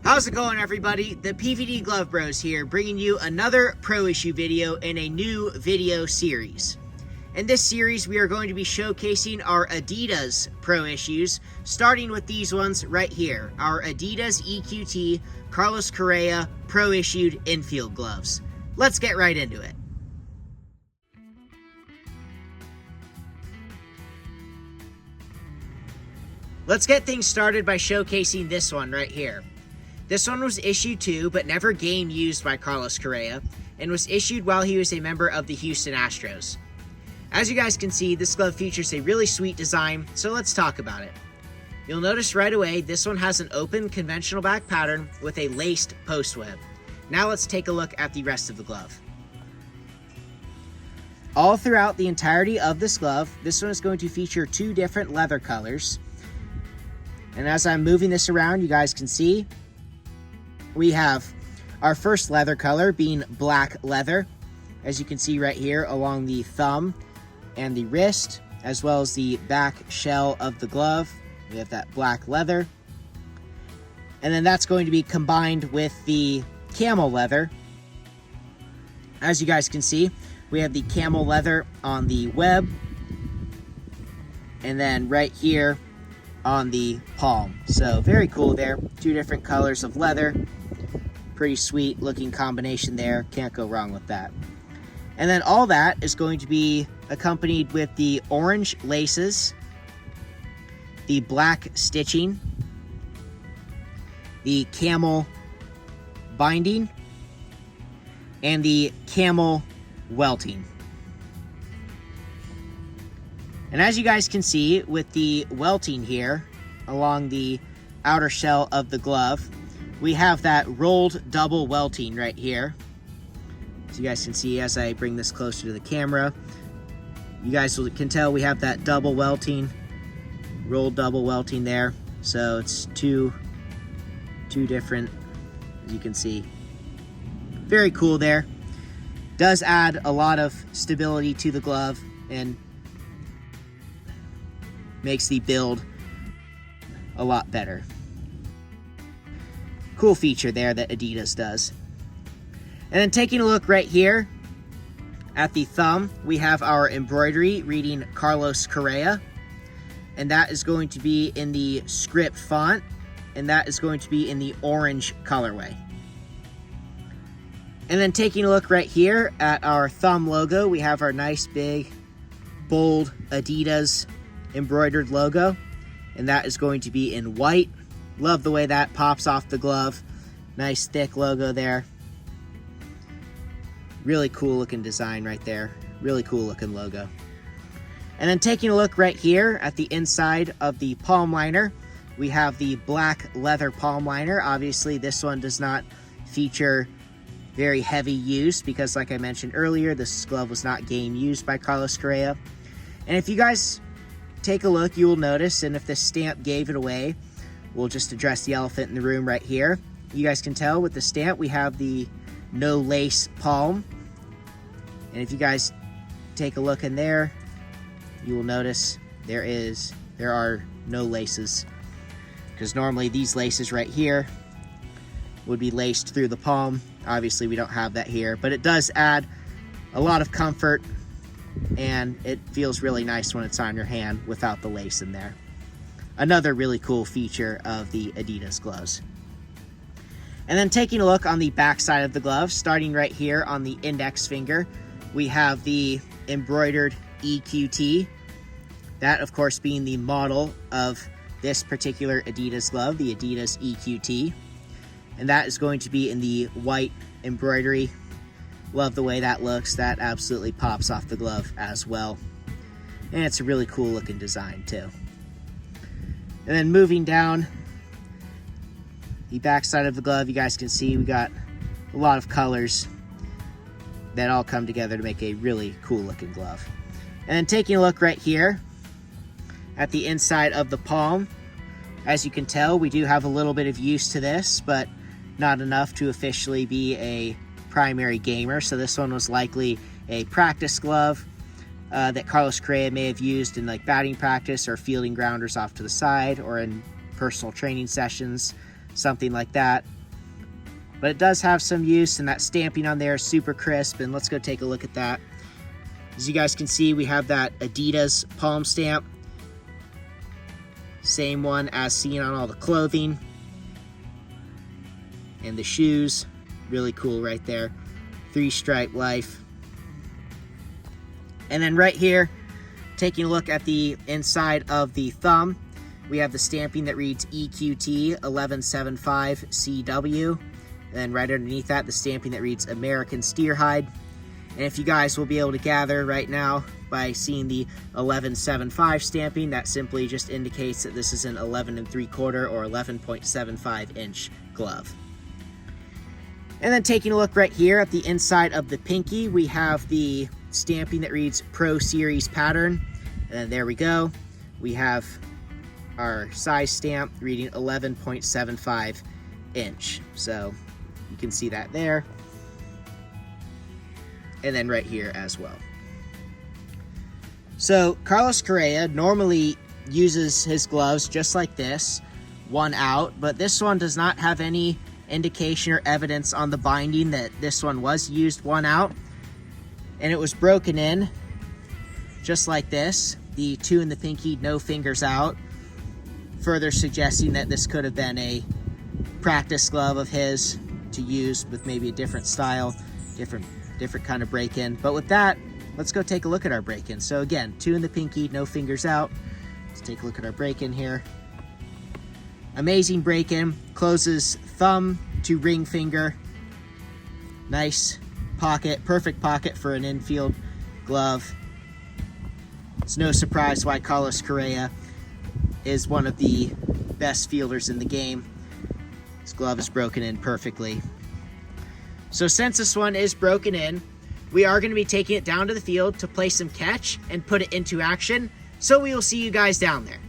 How's it going, everybody? The PVD Glove Bros here, bringing you another Pro Issue video in a new video series. In this series, we are going to be showcasing our Adidas Pro Issues, starting with these ones right here, our Adidas EQT Carlos Correa Pro Issued Infield Gloves. Let's get right into it. Let's get things started by showcasing this one right here. This one was issued to, but never game used by Carlos Correa, and was issued while he was a member of the Houston Astros. As you guys can see, this glove features a really sweet design, so let's talk about it. You'll notice right away, this one has an open conventional back pattern with a laced post web. Now let's take a look at the rest of the glove. All throughout the entirety of this glove, this one is going to feature two different leather colors. And as I'm moving this around, you guys can see, we have our first leather color being black leather, as you can see right here along the thumb and the wrist, as well as the back shell of the glove. We have that black leather. And then that's going to be combined with the camel leather. As you guys can see, we have the camel leather on the web, and then right here on the palm. So very cool there. Two different colors of leather. Pretty sweet looking combination there. Can't go wrong with that. And then all that is going to be accompanied with the orange laces, the black stitching, the camel binding, and the camel welting. And as you guys can see with the welting here along the outer shell of the glove, we have that rolled double welting right here. So you guys can see as I bring this closer to the camera, you guys can tell we have that double welting, rolled double welting there. So it's two different, as you can see. Very cool there. Does add a lot of stability to the glove and makes the build a lot better. Cool feature there that Adidas does. And then taking a look right here at the thumb, we have our embroidery reading Carlos Correa, and that is going to be in the script font, and that is going to be in the orange colorway. And then taking a look right here at our thumb logo, we have our nice big bold Adidas embroidered logo, and that is going to be in white. Love the way that pops off the glove. Nice thick logo there. Really cool looking design right there. Really cool looking logo. And then taking a look right here at the inside of the palm liner, we have the black leather palm liner. Obviously this one does not feature very heavy use because, like I mentioned earlier, this glove was not game used by Carlos Correa. And if you guys take a look, you will notice, and if this stamp gave it away, we'll just address the elephant in the room right here. You guys can tell with the stamp, we have the no lace palm. And if you guys take a look in there, you will notice there are no laces, because normally these laces right here would be laced through the palm. Obviously we don't have that here, but it does add a lot of comfort, and it feels really nice when it's on your hand without the lace in there. Another really cool feature of the Adidas gloves. And then taking a look on the back side of the glove, starting right here on the index finger, we have the embroidered EQT. That, of course, being the model of this particular Adidas glove, the Adidas EQT. And that is going to be in the white embroidery. Love the way that looks. That absolutely pops off the glove as well. And it's a really cool looking design too. And then moving down the back side of the glove, you guys can see we got a lot of colors that all come together to make a really cool looking glove. And then taking a look right here at the inside of the palm, as you can tell, we do have a little bit of use to this, but not enough to officially be a primary gamer. So this one was likely a practice glove that Carlos Correa may have used in like batting practice or fielding grounders off to the side or in personal training sessions, something like that. but it does have some use, and that stamping on there is super crisp. And let's go take a look at that. As you guys can see, we have that Adidas palm stamp. Same one as seen on all the clothing and the shoes. Really cool right there. 3-stripe life. And then right here, taking a look at the inside of the thumb, we have the stamping that reads EQT 1175 CW. And then right underneath that, the stamping that reads American Steerhide. And if you guys will be able to gather right now by seeing the 1175 stamping, that simply just indicates that this is an 11 3/4 or 11.75 inch glove. And then taking a look right here at the inside of the pinky, we have the stamping that reads Pro Series pattern. And then there we go. We have our size stamp reading 11.75 inch. So you can see that there. And then right here as well. So Carlos Correa normally uses his gloves just like this, one out, but this one does not have any indication or evidence on the binding that this one was used one out. And it was broken in just like this, the 2 in the pinky, no fingers out, further suggesting that this could have been a practice glove of his to use with maybe a different style, different kind of break-in. But with that, let's go take a look at our break-in. So again, 2 in the pinky, no fingers out. Let's take a look at our break-in here. Amazing break-in, closes thumb to ring finger. Nice pocket, perfect pocket for an infield glove. It's no surprise why Carlos Correa is one of the best fielders in the game. This glove is broken in perfectly. So since this one is broken in, we are going to be taking it down to the field to play some catch and put it into action. So we will see you guys down there.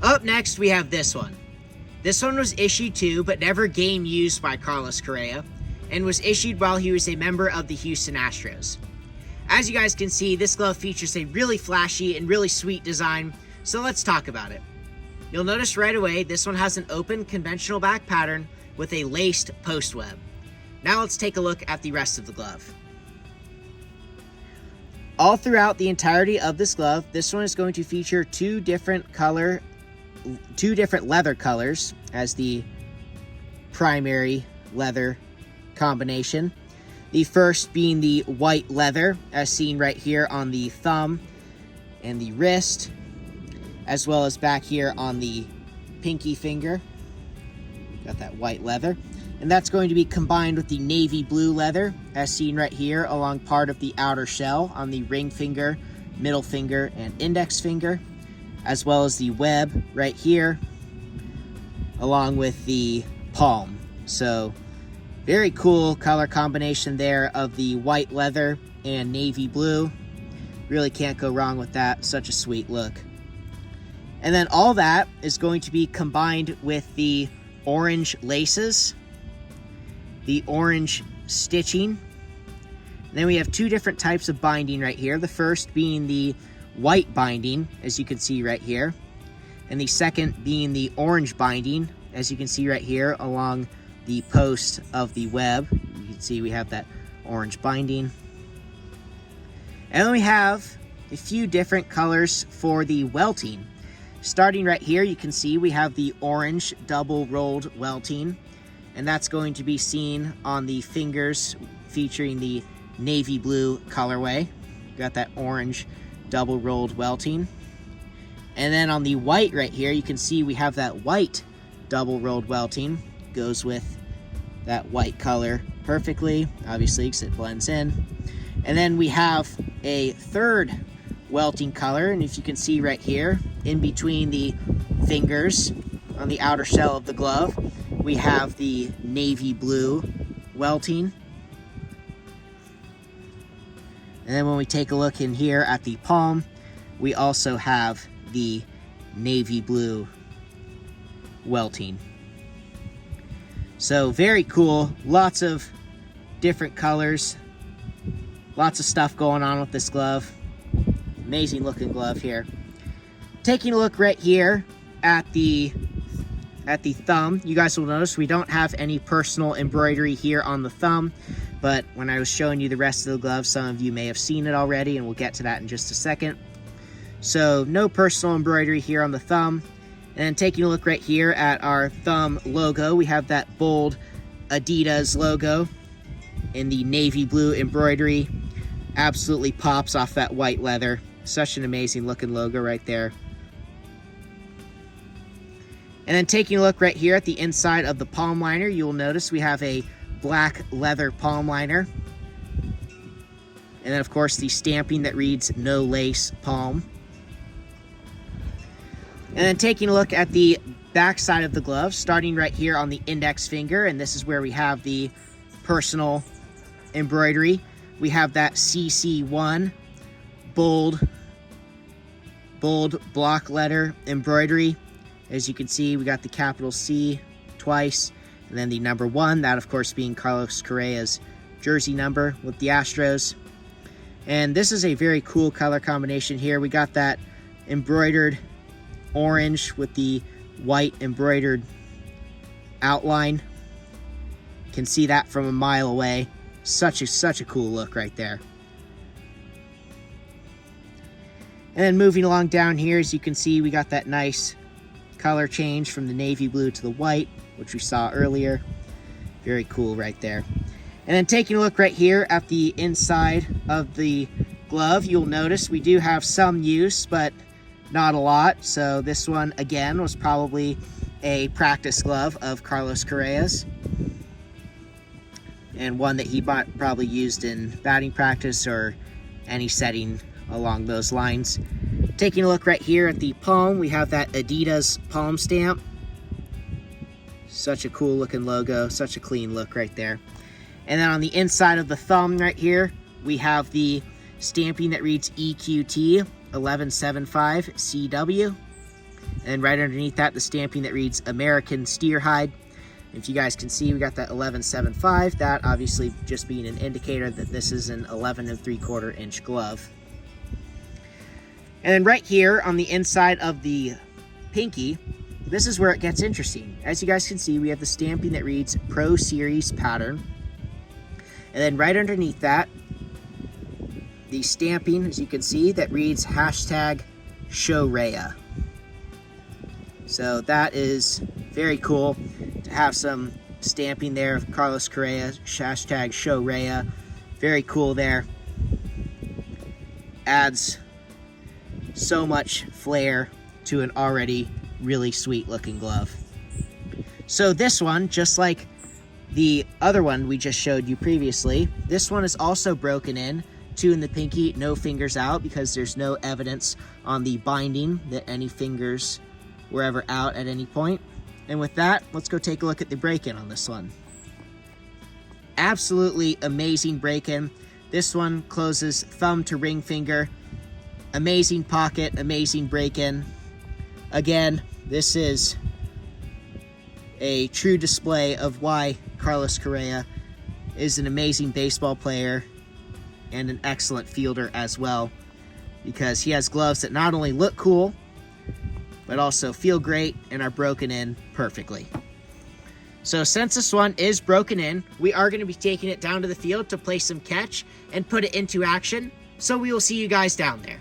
Up next, we have this one. This one was issued to, but never game used by Carlos Correa, and was issued while he was a member of the Houston Astros. As you guys can see, this glove features a really flashy and really sweet design, so let's talk about it. You'll notice right away, this one has an open conventional back pattern with a laced post web. Now let's take a look at the rest of the glove. All throughout the entirety of this glove, this one is going to feature two different leather colors as the primary leather combination. The first being the white leather, as seen right here on the thumb and the wrist, as well as back here on the pinky finger. Got that white leather. And that's going to be combined with the navy blue leather, as seen right here along part of the outer shell on the ring finger, middle finger, and index finger, as well as the web right here, along with the palm. So very cool color combination there of the white leather and navy blue. Really can't go wrong with that. Such a sweet look. And then all that is going to be combined with the orange laces, the orange stitching. And then we have two different types of binding right here. The first being the white binding, as you can see right here, and the second being the orange binding, as you can see right here along the post of the web. You can see we have that orange binding. And then we have a few different colors for the welting. Starting right here, you can see we have the orange double rolled welting, and that's going to be seen on the fingers featuring the navy blue colorway. Got that orange double rolled welting. And then on the white right here, you can see we have that white double rolled welting. Goes with that white color perfectly, obviously, because it blends in. And then we have a third welting color, and if you can see right here, in between the fingers on the outer shell of the glove, we have the navy blue welting. And then when we take a look in here at the palm, we also have the navy blue welting. So very cool, lots of different colors, lots of stuff going on with this glove. Amazing looking glove here. Taking a look right here at the thumb, you guys will notice we don't have any personal embroidery here on the thumb, but when I was showing you the rest of the glove, some of you may have seen it already, and we'll get to that in just a second. So no personal embroidery here on the thumb. And then taking a look right here at our thumb logo, we have that bold Adidas logo in the navy blue embroidery. Absolutely pops off that white leather. Such an amazing looking logo right there. And then taking a look right here at the inside of the palm liner, you will notice we have a black leather palm liner. And then of course the stamping that reads "No Lace Palm." And then taking a look at the back side of the glove, starting right here on the index finger, and this is where we have the personal embroidery. We have that CC1 bold block letter embroidery. As you can see, we got the capital C twice, and then the number 1, that of course being Carlos Correa's jersey number with the Astros. And this is a very cool color combination here. We got that embroidered orange with the white embroidered outline. You can see that from a mile away. Such a cool look right there. And then moving along down here, as you can see, we got that nice color change from the navy blue to the white, which we saw earlier. Very cool right there. And then taking a look right here at the inside of the glove, you'll notice we do have some use, but not a lot. So this one, again, was probably a practice glove of Carlos Correa's, and one that he probably used in batting practice or any setting along those lines. Taking a look right here at the palm, we have that Adidas palm stamp. Such a cool looking logo, such a clean look right there. And then on the inside of the thumb right here, we have the stamping that reads EQT 1175 CW. And right underneath that, the stamping that reads American Steer Hide. If you guys can see, we got that 1175, that obviously just being an indicator that this is an 11 3/4 inch glove. And then right here on the inside of the pinky, this is where it gets interesting. As you guys can see, we have the stamping that reads Pro Series Pattern. And then right underneath that, the stamping, as you can see, that reads #ShowRaya. So that is very cool to have some stamping there of Carlos Correa, #ShowRaya. Very cool there. Adds so much flair to an already really sweet looking glove. So this one, just like the other one we just showed you previously, this one is also broken in, 2 in the pinky, no fingers out, because there's no evidence on the binding that any fingers were ever out at any point. And with that, let's go take a look at the break-in on this one. Absolutely amazing break-in. This one closes thumb to ring finger. Amazing pocket, amazing break-in. Again, this is a true display of why Carlos Correa is an amazing baseball player and an excellent fielder as well, because he has gloves that not only look cool, but also feel great and are broken in perfectly. So since this one is broken in, we are going to be taking it down to the field to play some catch and put it into action. So we will see you guys down there.